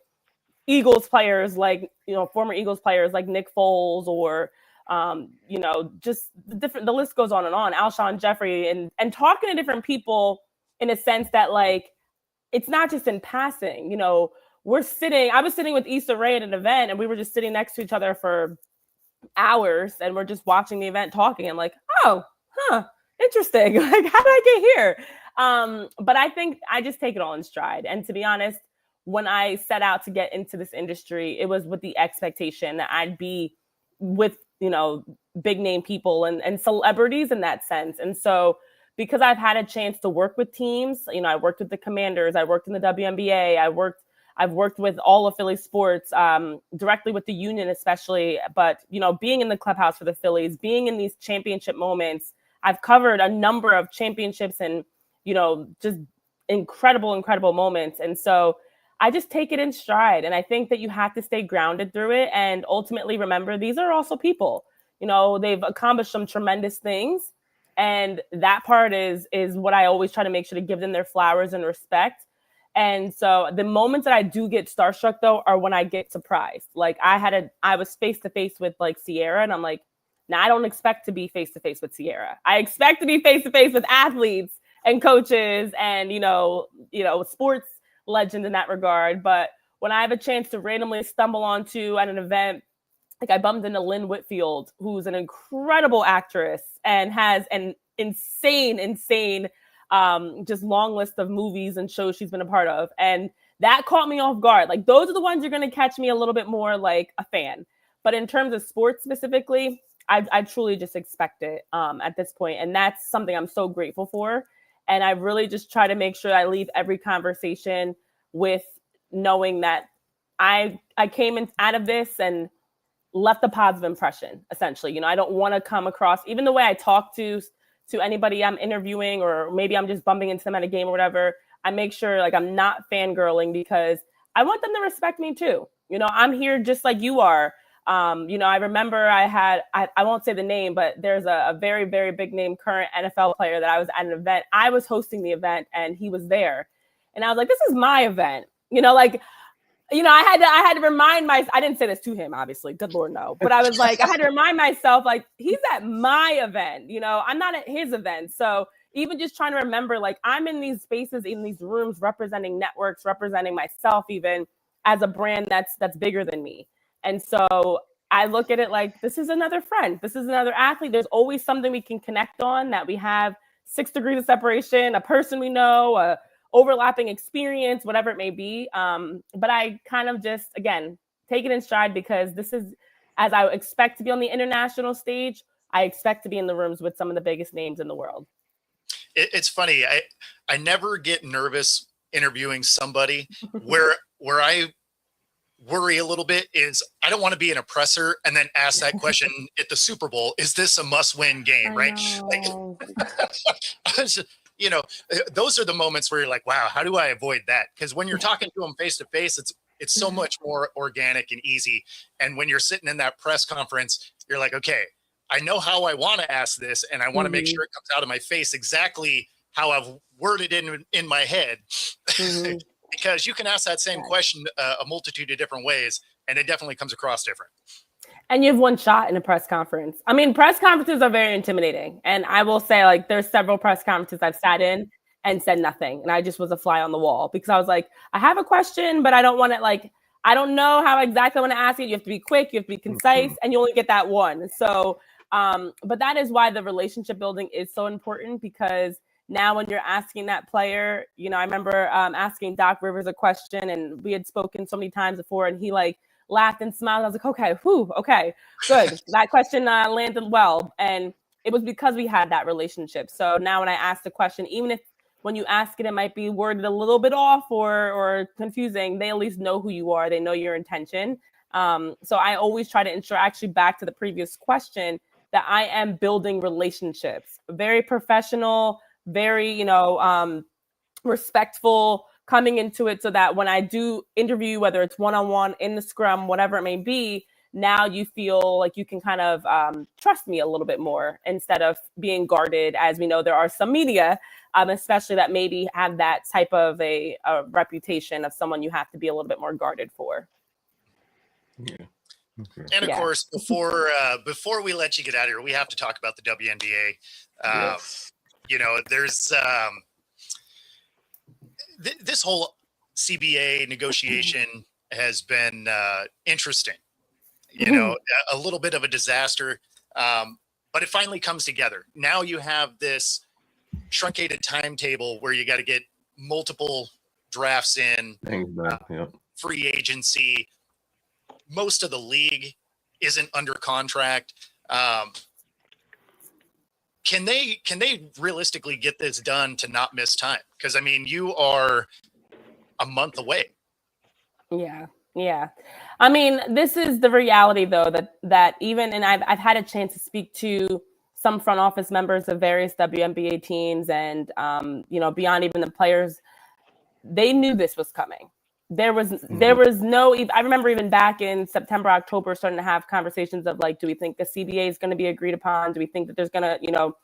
[SPEAKER 4] Eagles players, like, former Eagles players like Nick Foles, or, just the list goes on and on, Alshon Jeffrey, and talking to different people in a sense that like, it's not just in passing, I was sitting with Issa Rae at an event and we were just sitting next to each other for hours and we're just watching the event talking. I'm like, oh, interesting. Like, how did I get here? But I think I just take it all in stride. And to be honest, when I set out to get into this industry, it was with the expectation that I'd be with, big name people and celebrities in that sense. And so because I've had a chance to work with teams, I worked with the Commanders, I worked in the WNBA, I've worked with all of Philly sports, directly with the union especially, but, being in the clubhouse for the Phillies, being in these championship moments, I've covered a number of championships and, just incredible moments. And so I just take it in stride. And I think that you have to stay grounded through it and ultimately remember these are also people. They've accomplished some tremendous things. And that part is what I always try to make sure to give them their flowers and respect. And so the moments that I do get starstruck though are when I get surprised. Like I was face to face with like Sierra, and I'm like, I don't expect to be face to face with Sierra. I expect to be face to face with athletes and coaches and sports legend in that regard. But when I have a chance to randomly stumble onto at an event, like I bumped into Lynn Whitfield, who's an incredible actress and has an insane just long list of movies and shows she's been a part of. And that caught me off guard. Like those are the ones you're going to catch me a little bit more like a fan. But in terms of sports specifically, I truly just expect it at this point. And that's something I'm so grateful for. And I really just try to make sure I leave every conversation with knowing that I came in out of this and left a positive impression, essentially. I don't want to come across, even the way I talk to anybody I'm interviewing, or maybe I'm just bumping into them at a game or whatever, I make sure like I'm not fangirling because I want them to respect me too. I'm here just like you are. I remember I won't say the name, but there's a very, very big name current NFL player that I was at an event. I was hosting the event and he was there. And I was like, this is my event. I had to remind myself, I didn't say this to him, obviously, good Lord, no. But I was like, I had to remind myself, like, he's at my event, I'm not at his event. So even just trying to remember, like, I'm in these spaces, in these rooms, representing networks, representing myself, even as a brand that's bigger than me. And so I look at it like, this is another friend. This is another athlete. There's always something we can connect on, that we have 6 degrees of separation, a person we know, a overlapping experience, whatever it may be. But I kind of just, again, take it in stride because this is, as I expect to be on the international stage, I expect to be in the rooms with some of the biggest names in the world.
[SPEAKER 1] It's funny. I never get nervous interviewing somebody. where I worry a little bit is I don't want to be an oppressor and then ask that question at the Super Bowl. Is this a must-win game? Right? Like, those are the moments where you're like, wow, how do I avoid that? Because when you're talking to them face to face, it's so much more organic and easy. And when you're sitting in that press conference, you're like, okay, I know how I want to ask this, and I want to make sure it comes out of my face exactly how I've worded it in my head. Because you can ask that same question a multitude of different ways. and it definitely comes across different.
[SPEAKER 4] And you have one shot in a press conference. I mean, press conferences are very intimidating. And I will say, like, there's several press conferences I've sat in and said nothing. And I just was a fly on the wall because I was like, I have a question, but I don't want to, I don't know how exactly I want to ask it. You have to be quick, you have to be concise, and you only get that one. So, but that is why the relationship building is so important, because now when you're asking that player, I remember asking Doc Rivers a question, and we had spoken so many times before, and he laughed and smiled. I was like, okay, okay, good. That question landed well. And it was because we had that relationship. So now when I ask the question, even if when you ask it, it might be worded a little bit off or confusing, they at least know who you are. They know your intention. So I always try to ensure, actually back to the previous question, that I am building relationships, very professional, very, respectful, coming into it, so that when I do interview, whether it's one-on-one, in the scrum, whatever it may be, now you feel like you can kind of trust me a little bit more instead of being guarded. As we know, there are some media, especially that maybe have that type of a reputation of someone you have to be a little bit more guarded for.
[SPEAKER 2] Yeah. Okay.
[SPEAKER 1] And of course, before we let you get out of here, we have to talk about the WNBA.
[SPEAKER 2] Yes.
[SPEAKER 1] There's this whole CBA negotiation has been interesting. A little bit of a disaster, but it finally comes together. Now you have this truncated timetable where you got to get multiple drafts in, free agency. Most of the league isn't under contract. Can they realistically get this done to not miss time? Because, I mean, you are a month away.
[SPEAKER 4] Yeah. I mean, this is the reality, though, that even, and I've had a chance to speak to some front office members of various WNBA teams, and, beyond even the players, they knew this was coming. There was no, I remember even back in September, October, starting to have conversations of do we think the CBA is going to be agreed upon? Do we think that there's going to,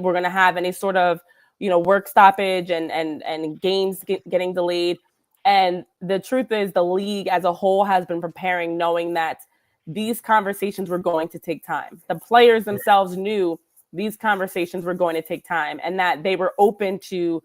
[SPEAKER 4] we're going to have any sort of, work stoppage and games getting delayed? And the truth is, the league as a whole has been preparing, knowing that these conversations were going to take time. The players themselves knew these conversations were going to take time, and that they were open to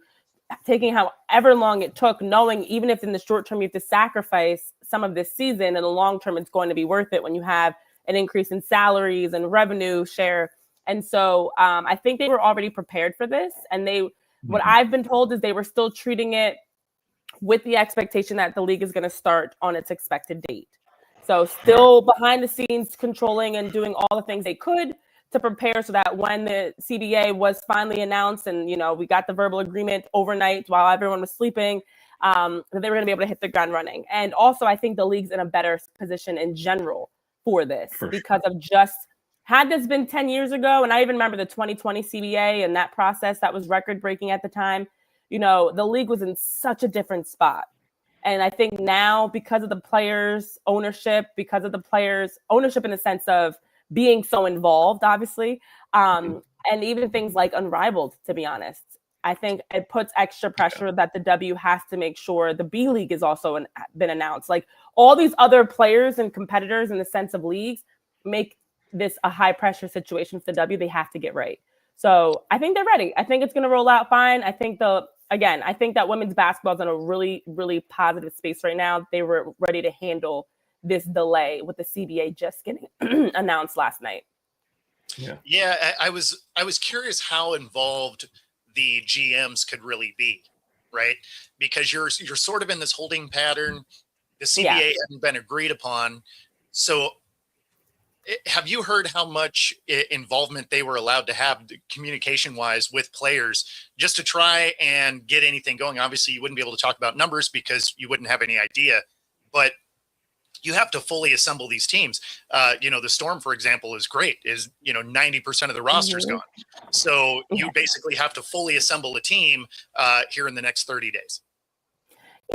[SPEAKER 4] taking however long it took, knowing even if in the short term you have to sacrifice some of this season, in the long term it's going to be worth it when you have an increase in salaries and revenue share. And so I think they were already prepared for this. And what I've been told is they were still treating it with the expectation that the league is going to start on its expected date. So still behind the scenes controlling and doing all the things they could to prepare so that when the CBA was finally announced and, we got the verbal agreement overnight while everyone was sleeping, that they were going to be able to hit the ground running. And also, I think the league's in a better position in general for this because of just, had this been 10 years ago, and I even remember the 2020 CBA and that process that was record breaking at the time, the league was in such a different spot. And I think now, because of the players' ownership, in the sense of being so involved, obviously, and even things like Unrivaled, to be honest, I think it puts extra pressure that the W has to make sure the B League is also been announced. All these other players and competitors in the sense of leagues make this a high pressure situation for the W. They have to get right. So I think they're ready. I think it's going to roll out fine. I think that women's basketball is in a really, really positive space right now. They were ready to handle this delay with the CBA just getting announced last night.
[SPEAKER 1] Yeah. I was curious how involved the GMs could really be, right? Because you're sort of in this holding pattern. The CBA hadn't been agreed upon. So have you heard how much involvement they were allowed to have communication wise with players just to try and get anything going? Obviously you wouldn't be able to talk about numbers because you wouldn't have any idea, but you have to fully assemble these teams. The Storm, for example, is great, 90% of the roster's gone. So you basically have to fully assemble a team here in the next 30 days.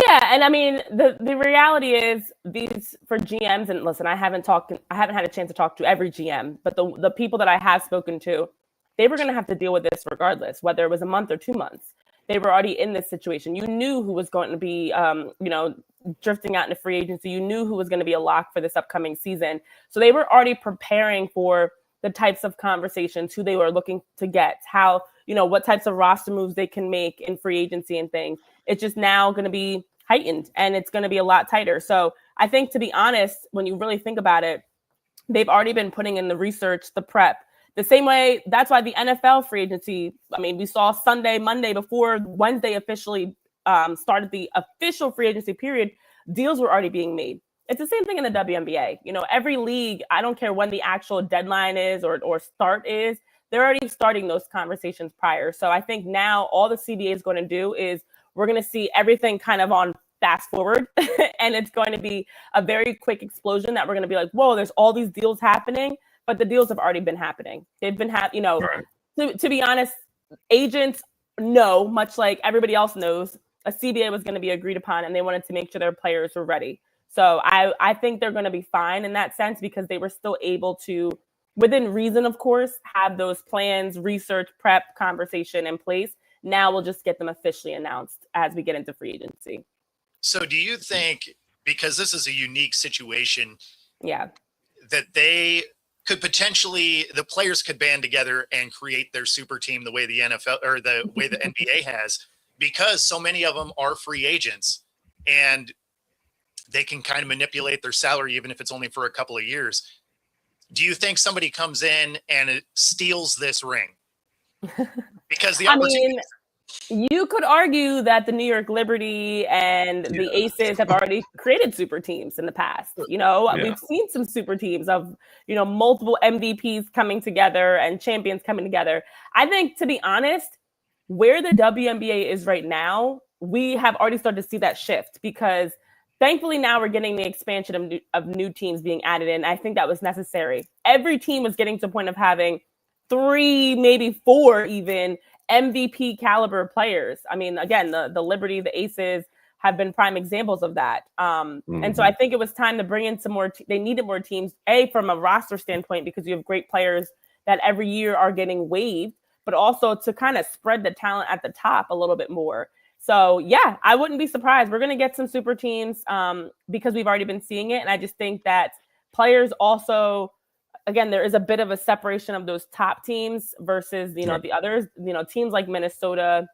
[SPEAKER 4] Yeah, and I mean the reality is these for GMs, and listen, I haven't had a chance to talk to every GM, but the people that I have spoken to, they were going to have to deal with this regardless, whether it was a month or 2 months. They were already in this situation. You knew who was going to be, drifting out into free agency. You knew who was going to be a lock for this upcoming season. So they were already preparing for the types of conversations, who they were looking to get, how, what types of roster moves they can make in free agency and things. It's just now going to be heightened, and it's going to be a lot tighter. So I think, to be honest, when you really think about it, they've already been putting in the research, the prep, the same way. That's why the NFL free agency, we saw Sunday, Monday, before Wednesday officially started the official free agency period, deals were already being made. It's the same thing in the WNBA. Every league, I don't care when the actual deadline is or start is, they're already starting those conversations prior. So I think now all the CBA is going to do is we're going to see everything kind of on fast forward, and it's going to be a very quick explosion that we're going to be like, whoa, there's all these deals happening, but the deals have already been happening. They've been
[SPEAKER 2] Right.
[SPEAKER 4] to be honest, agents know, much like everybody else knows, a CBA was going to be agreed upon, and they wanted to make sure their players were ready. So I think they're going to be fine in that sense, because they were still able to, within reason, of course, have those plans, research, prep, conversation in place. Now we'll just get them officially announced as we get into free agency.
[SPEAKER 1] So do you think, because this is a unique situation,
[SPEAKER 4] Yeah,
[SPEAKER 1] that they could potentially, the players could band together and create their super team the way the NFL or the way the NBA has, because so many of them are free agents and they can kind of manipulate their salary, even if it's only for a couple of years. Do you think somebody comes in and it steals this ring? Because the opportunity.
[SPEAKER 4] You could argue that the New York Liberty and the Aces have already created super teams in the past. We've seen some super teams of, multiple MVPs coming together and champions coming together. I think, to be honest, where the WNBA is right now, we have already started to see that shift, because thankfully now we're getting the expansion of new teams being added in. I think that was necessary. Every team was getting to the point of having 3, maybe 4 even MVP caliber players. Again, the Liberty, the Aces have been prime examples of that. And so I think it was time to bring in some more. They needed more teams, from a roster standpoint, because you have great players that every year are getting waived, but also to kind of spread the talent at the top a little bit more. So yeah, I wouldn't be surprised. We're going to get some super teams because we've already been seeing it. And I just think that players also, again, there is a bit of a separation of those top teams versus, the others, teams like Minnesota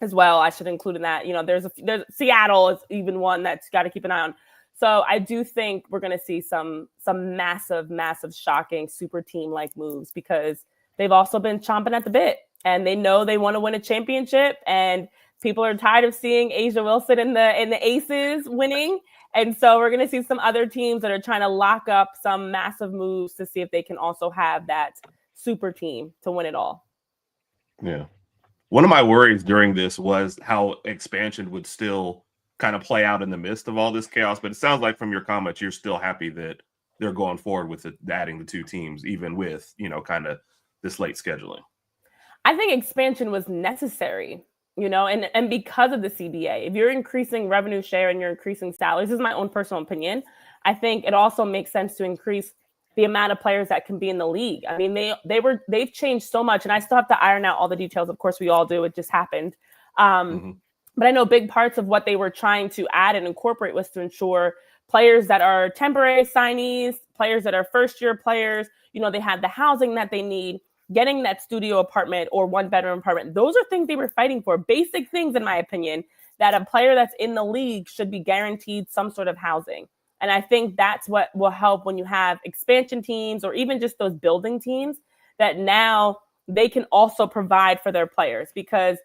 [SPEAKER 4] as well. I should include in that, there's Seattle is even one that's got to keep an eye on. So I do think we're going to see some massive, massive, shocking super team like moves, because they've also been chomping at the bit, and they know they want to win a championship, and people are tired of seeing A'ja Wilson in the Aces winning. And so we're going to see some other teams that are trying to lock up some massive moves to see if they can also have that super team to win it all.
[SPEAKER 2] Yeah. One of my worries during this was how expansion would still kind of play out in the midst of all this chaos. But it sounds like from your comments, you're still happy that they're going forward with adding the 2 teams, even with, kind of this late scheduling.
[SPEAKER 4] I think expansion was necessary. And because of the CBA, if you're increasing revenue share and you're increasing salaries, this is my own personal opinion, I think it also makes sense to increase the amount of players that can be in the league. They've changed so much, and I still have to iron out all the details. Of course, we all do. It just happened. But I know big parts of what they were trying to add and incorporate was to ensure players that are temporary signees, players that are first-year players, they have the housing that they need, getting that studio apartment or 1-bedroom apartment. Those are things they were fighting for. Basic things, in my opinion, that a player that's in the league should be guaranteed some sort of housing. And I think that's what will help when you have expansion teams or even just those building teams, that now they can also provide for their players. Because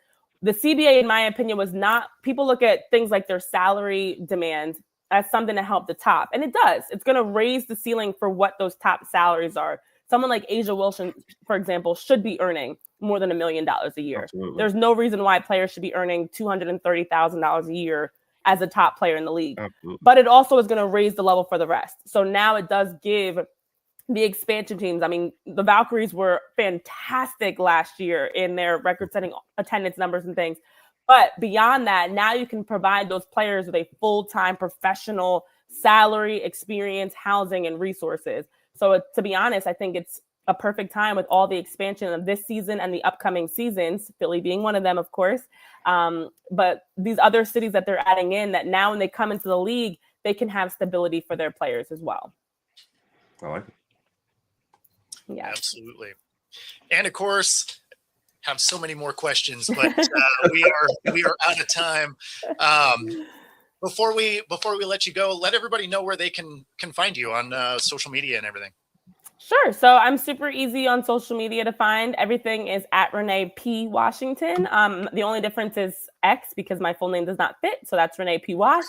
[SPEAKER 4] the CBA, in my opinion, was not, people look at things like their salary demand as something to help the top. And it does. It's going to raise the ceiling for what those top salaries are. Someone like A'ja Wilson, for example, should be earning more than $1 million a year.
[SPEAKER 2] Absolutely.
[SPEAKER 4] There's no reason why players should be earning $230,000 a year as a top player in the league.
[SPEAKER 2] Absolutely.
[SPEAKER 4] But it also is going to raise the level for the rest. So now it does give the expansion teams. The Valkyries were fantastic last year in their record-setting attendance numbers and things. But beyond that, now you can provide those players with a full-time professional salary, experience, housing, and resources. So to be honest, I think a perfect time with all the expansion of this season and the upcoming seasons, Philly being one of them, of course. But these other cities that they're adding in, that now when they come into the league, they can have stability for their players as well.
[SPEAKER 2] I like it.
[SPEAKER 4] Yeah,
[SPEAKER 1] Absolutely. And of course, have so many more questions, but we are out of time. Before we let you go, let everybody know where they can find you on social media and everything.
[SPEAKER 4] Sure. So I'm super easy on social media to find. Everything is at Renee P. Washington. The only difference is X because my full name does not fit. So that's Renee P. Wash.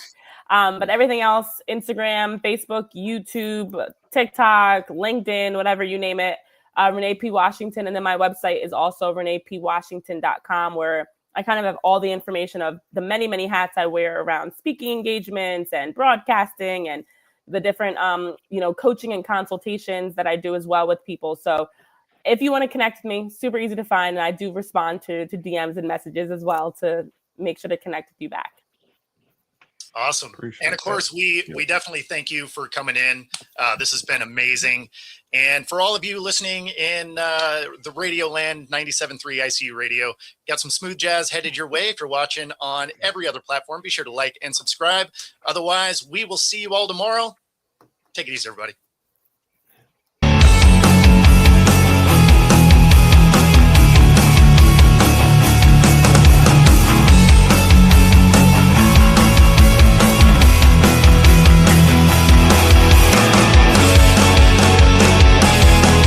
[SPEAKER 4] But everything else, Instagram, Facebook, YouTube, TikTok, LinkedIn, whatever you name it, Renee P. Washington. And then my website is also reneepwashington.com, where I kind of have all the information of the many, many hats I wear around speaking engagements and broadcasting and the different, coaching and consultations that I do as well with people. So if you want to connect with me, super easy to find. And I do respond to DMs and messages as well to make sure to connect with you back.
[SPEAKER 1] Awesome.
[SPEAKER 2] Appreciate
[SPEAKER 1] And of course, we definitely thank you for coming in. This has been amazing. And for all of you listening in the Radio Land 97.3 ICU Radio, got some smooth jazz headed your way. If you're watching on every other platform, be sure to like and subscribe. Otherwise, we will see you all tomorrow. Take it easy, everybody.